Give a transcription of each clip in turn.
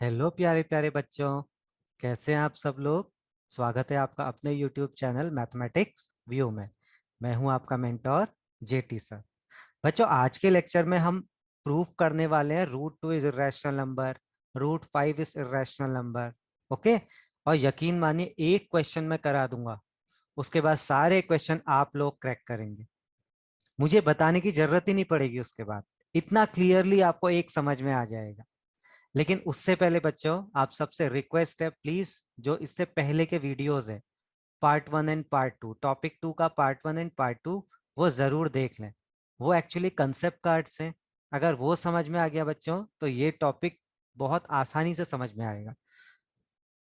Hello प्यारे प्यारे बच्चों, कैसे हैं आप सब लोग। स्वागत है आपका अपने यूट्यूब चैनल मैथमेटिक्स व्यू में। मैं हूं आपका मेंटोर जेटी सर। बच्चों, आज के लेक्चर में हम प्रूफ करने वाले हैं root 2 is irrational number, root 5 is irrational number. Okay. और यकीन मानिए एक क्वेश्चन मैं करा दूंगा, उसके बाद सारे क्वेश्चन आप लोग क्रैक करेंगे। मुझे बताने की जरूरत ही नहीं पड़ेगी, उसके बाद इतना क्लियरली आपको एक समझ में आ जाएगा। लेकिन उससे पहले बच्चों, आप सबसे रिक्वेस्ट है, प्लीज जो इससे पहले के वीडियोस है, पार्ट 1 एंड पार्ट 2, टॉपिक 2 का पार्ट 1 एंड पार्ट 2, वो जरूर देख लें। वो एक्चुअली कंसेप्ट कार्ड्स हैं। अगर वो समझ में आ गया बच्चों, तो ये टॉपिक बहुत आसानी से समझ में आएगा।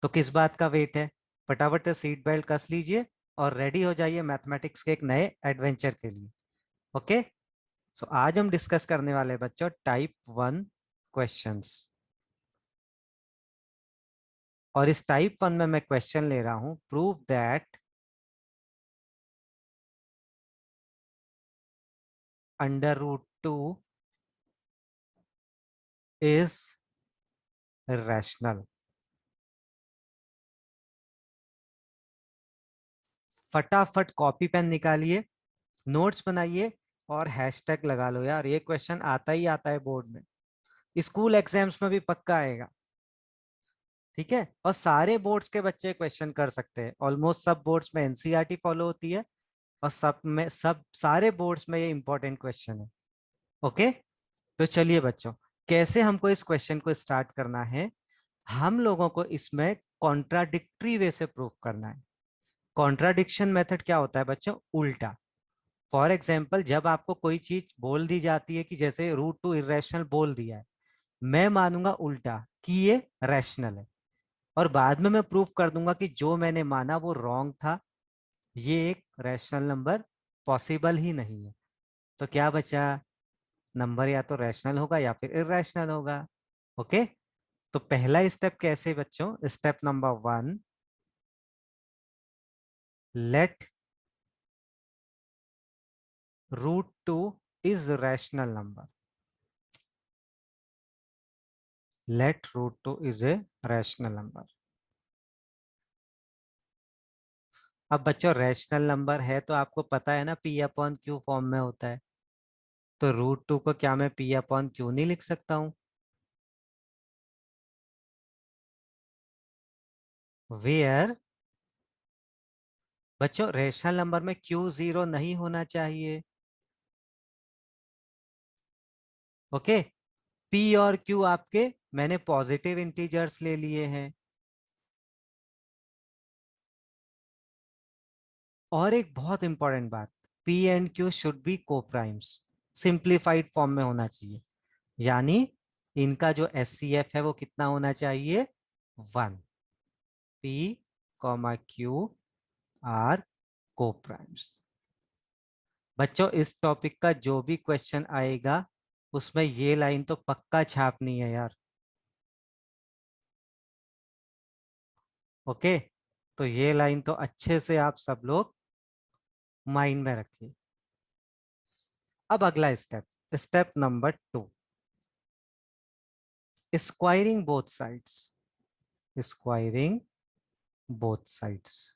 तो किस बात का वेट है, फटाफट से सीट बेल्ट कस लीजिए और रेडी हो जाइए मैथमेटिक्स के एक नए एडवेंचर के लिए। ओके। सो आज हम डिस्कस करने वाले हैं बच्चों टाइप 1 क्वेश्चंस। और इस टाइप 1 में मैं क्वेश्चन ले रहा हूं, prove that under root 2 is rational. फटाफट कॉपी पेन निकालिए, नोट्स बनाइए और हैशटैग लगा लो यार। ये क्वेश्चन आता ही आता है बोर्ड में, स्कूल एग्जाम्स में भी पक्का आएगा। ठीक है। और सारे बोर्ड्स के बच्चे क्वेश्चन कर सकते हैं, ऑलमोस्ट सब बोर्ड्स में एनसीईआरटी फॉलो होती है, और सब में सब सारे बोर्ड्स में ये इंपॉर्टेंट क्वेश्चन है। ओके। तो चलिए बच्चों, कैसे हमको इस क्वेश्चन को स्टार्ट करना है। हम लोगों को इसमें कॉन्ट्राडिक्टरी वे से प्रूफ करना है। कॉन्ट्राडिक्शन मेथड क्या होता है बच्चों? उल्टा। फॉर एग्जाम्पल, जब आपको कोई चीज बोल दी जाती है कि जैसे रूट 2 इरेशनल बोल दिया है, मैं मानूंगा उल्टा कि ये रैशनल है, और बाद में मैं प्रूफ कर दूंगा कि जो मैंने माना वो रॉन्ग था, ये एक रैशनल नंबर पॉसिबल ही नहीं है। तो क्या बचा? नंबर या तो रैशनल होगा या फिर इरेशनल होगा। ओके। तो पहला स्टेप कैसे बच्चों? Step number 1, let root 2 is rational number. Let root 2 is a rational number. अब बच्चों, रैशनल नंबर है तो आपको पता है ना P/Q फॉर्म में होता है। तो रूट 2 को क्या मैं P/Q नहीं लिख सकता हूं? वेयर बच्चों, रैशनल नंबर में Q 0 नहीं होना चाहिए। ओके। P और Q आपके मैंने पॉजिटिव इंटीजर्स ले लिए हैं। और एक बहुत इंपॉर्टेंट बात, P and Q should be coprimes, simplified form में होना चाहिए। यानी इनका जो SCF है वो कितना होना चाहिए? 1। P, Q are coprimes. बच्चों, इस टॉपिक का जो भी क्वेश्चन आएगा उसमें ये लाइन तो पक्का छापनी है यार। ओके। तो ये लाइन तो अच्छे से आप सब लोग माइंड में रखिए। अब अगला step, step number 2, squaring both sides. Squaring both sides.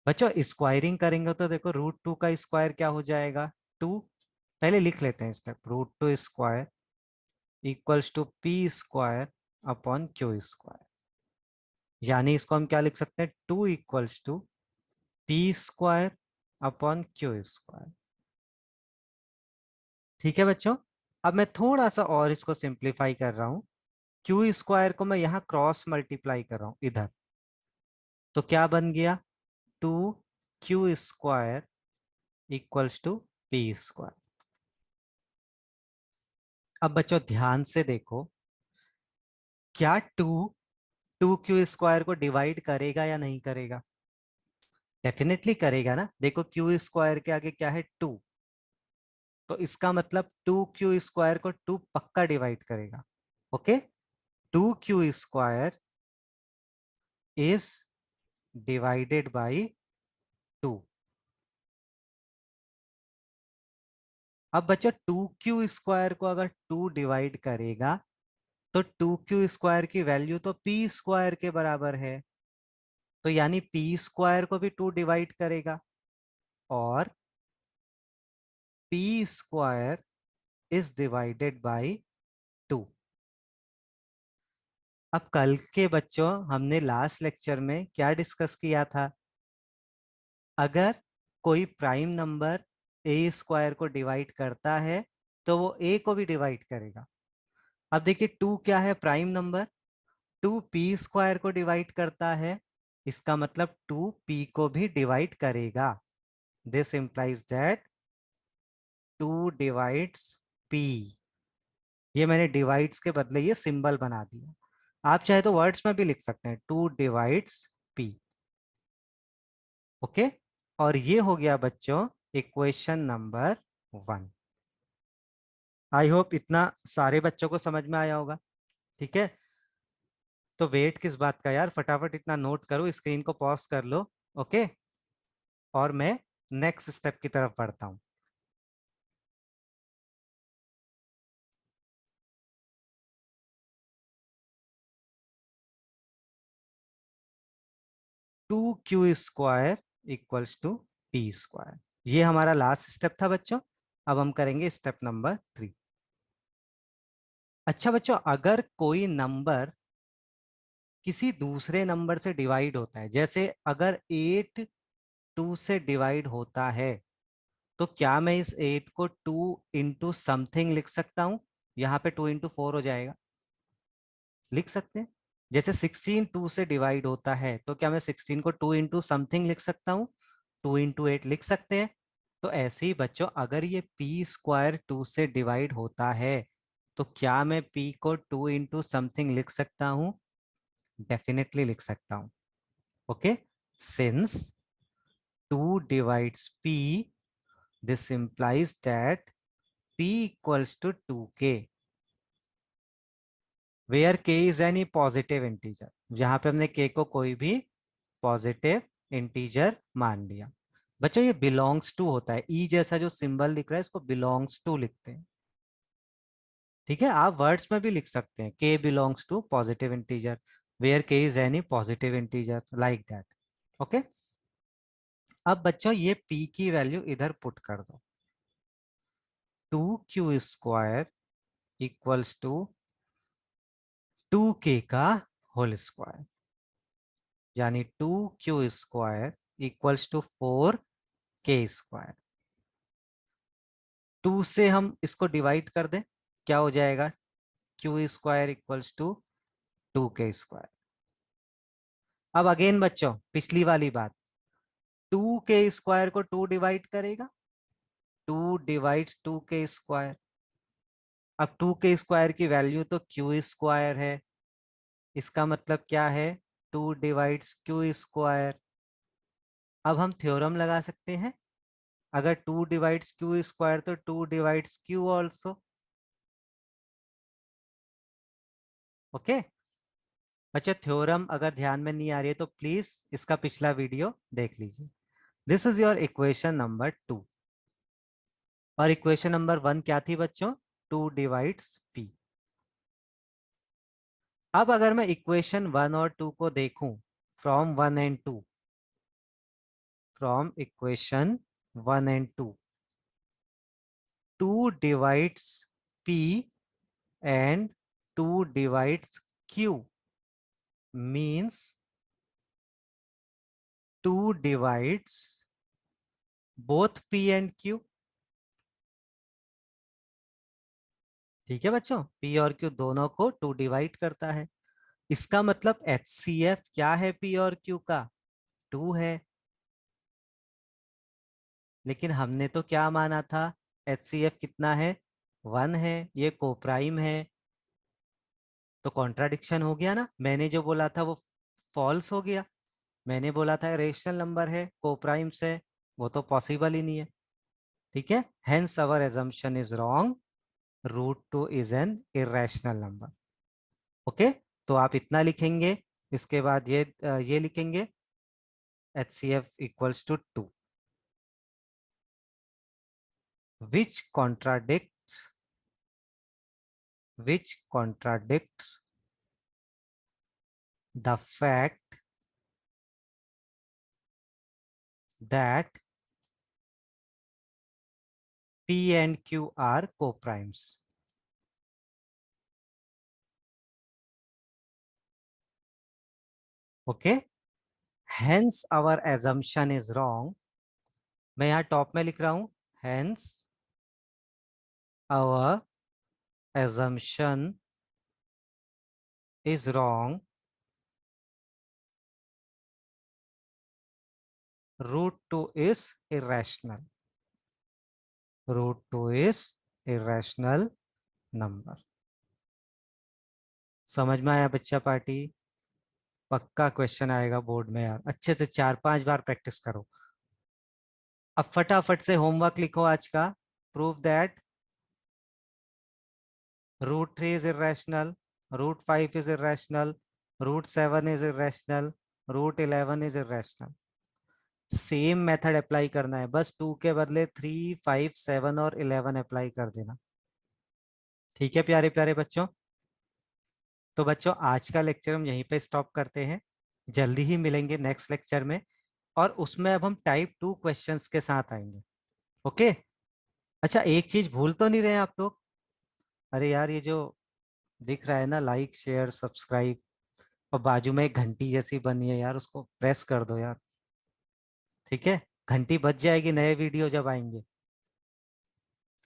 बच्चों, स्क्वायरिंग करेंगे तो देखो रूट 2 का स्क्वायर क्या हो जाएगा? 2। पहले लिख लेते हैं step, root 2 square equals to P² upon Q²। यानी इसको हम क्या लिख सकते हैं? 2 = P² अपॉन Q²। ठीक है बच्चों। अब मैं थोड़ा सा और इसको सिंप्लीफाई कर रहा हूं। Q² को मैं यहां क्रॉस मल्टीप्लाई कर रहा हूं इधर। तो क्या बन गया? 2Q² equals to P²। अब बच्चों ध्यान से देखो, क्या 2 Q² को डिवाइड करेगा या नहीं करेगा? डेफिनेटली करेगा ना। देखो Q² के आगे क्या है? 2। तो इसका मतलब 2Q² को 2 पक्का डिवाइड करेगा। Okay. 2Q² is divided by 2। अब बच्चा 2q² को अगर 2 डिवाइड करेगा तो 2q² की वैल्यू तो p² के बराबर है, तो यानी p² को भी 2 डिवाइड करेगा और p² इज डिवाइडेड बाई 2। अब कल के बच्चों हमने लास्ट लेक्चर में क्या डिस्कस किया था? अगर कोई प्राइम नंबर a² को डिवाइड करता है तो वो a को भी डिवाइड करेगा। अब देखिए 2 क्या है? Prime number. 2 p² को डिवाइड करता है, इसका मतलब 2 p को भी डिवाइड करेगा। This implies that 2 divides p। ये मैंने डिवाइड्स के बदले ये सिंबल बना दिया, आप चाहे तो वर्ड्स में भी लिख सकते हैं 2 डिवाइड्स p। ओके, और ये हो गया बच्चों इक्वेशन नंबर 1। आई होप इतना सारे बच्चों को समझ में आया होगा। ठीक है, तो वेट किस बात का यार, फटाफट इतना नोट करो, स्क्रीन को पॉज कर लो। ओके, और मैं नेक्स्ट स्टेप की तरफ बढ़ता हूं। Two q square equals to p²। ये हमारा लास्ट स्टेप था बच्चों। अब हम करेंगे स्टेप नंबर 3। अच्छा बच्चों, अगर कोई नंबर किसी दूसरे नंबर से डिवाइड होता है, जैसे अगर 8 2 से डिवाइड होता है, तो क्या मैं इस 8 को 2 इंटू समथिंग लिख सकता हूं? यहाँ पे 2 इंटू 4 हो जाएगा, लिख सकते हैं। जैसे 16 2 से डिवाइड होता है, तो क्या मैं 16 को 2 इंटू समथिंग लिख सकता हूँ? 2 इंटू 8 लिख सकते हैं। तो ऐसे ही बच्चों, अगर ये p² 2 से डिवाइड होता है, तो क्या मैं p को 2 इंटू समथिंग लिख सकता हूँ? डेफिनेटली लिख सकता हूँ। Okay, since 2 divides p, this implies that p equals to 2k where k is any positive integer। जहां पे हमने k को कोई भी पॉजिटिव इंटीजर मान लिया। बच्चों ये बिलोंग्स टू होता है, ई जैसा जो सिंबल दिख रहा है इसको बिलोंग्स टू लिखते हैं। ठीक है, आप वर्ड्स में भी लिख सकते हैं k belongs to positive integer where k is any positive integer, like that. Okay, अब बच्चों ये p की वैल्यू इधर पुट कर दो। 2q² इक्वल्स टू 2k का होल स्क्वायर, यानी 2q² इक्वल्स टू 4k²। 2 से हम इसको डिवाइड कर दें, क्या हो जाएगा? q² equals to 2k²। अब अगेन बच्चों पिछली वाली बात, 2k² को 2 डिवाइड करेगा, 2 डिवाइड्स 2k²। अब 2k² की वैल्यू तो q² है, इसका मतलब क्या है? 2 डिवाइड्स q²। अब हम थ्योरम लगा सकते हैं, अगर 2 डिवाइड्स q² तो 2 डिवाइड्स q ऑल्सो। ओके, अच्छा थ्योरम अगर ध्यान में नहीं आ रही है तो प्लीज इसका पिछला वीडियो देख लीजिए। This is your equation number 2। और इक्वेशन नंबर 1 क्या थी बच्चों? 2 डिवाइड्स p। अब अगर मैं इक्वेशन 1 और 2 को देखूं from 1 and 2, from equation 1 and 2, 2 divides p and 2 divides q means 2 divides both p and q। ठीक है बच्चों, p और q दोनों को 2 डिवाइड करता है। इसका मतलब HCF क्या है p और q का? 2 है। लेकिन हमने तो क्या माना था? HCF कितना है? 1 है, ये कोप्राइम है। तो कॉन्ट्राडिक्शन हो गया ना, मैंने जो बोला था वो फॉल्स हो गया। मैंने बोला था रेशनल नंबर है कोप्राइम से, वो तो पॉसिबल ही नहीं है। ठीक है, hence our assumption is wrong, √2 is an irrational number. Okay, तो आप इतना लिखेंगे, इसके बाद ये लिखेंगे HCF equals to 2। which contradicts the fact that P and Q are coprimes. Okay, hence our assumption is wrong. मैं यहाँ टॉप में लिख रहा हूं, hence our assumption is wrong. Root 2 is irrational. Root 2 is irrational number. समझ में आया बच्चा पार्टी? पक्का क्वेश्चन आएगा बोर्ड में यार, अच्छे से 4-5 बार प्रैक्टिस करो। अब फटाफट से होमवर्क लिखो आज का। Prove that root 3 is irrational, root 5 is irrational, root 7 is irrational, root 11 is irrational. Same method apply करना है, बस 2 के बदले 3, 5, 7 और 11 अप्लाई कर देना। ठीक है प्यारे प्यारे बच्चों? तो बच्चों आज का लेक्चर हम यहीं पे स्टॉप करते हैं, जल्दी ही मिलेंगे नेक्स्ट लेक्चर में, और उसमें अब हम टाइप 2 क्वेश्चंस के साथ आएंगे। ओके, अच्छा एक चीज भूल तो नहीं रहे आप लोग? अरे यार ये जो दिख रहा है ना, लाइक शेयर सब्सक्राइब, और बाजू में एक घंटी जैसी बनी है यार, उसको प्रेस कर दो यार। ठीक है, घंटी बज जाएगी नए वीडियो जब आएंगे।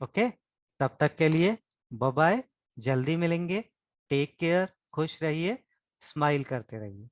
ओके, तब तक के लिए बाय बाय, जल्दी मिलेंगे। टेक केयर, खुश रहिए, स्माइल करते रहिए।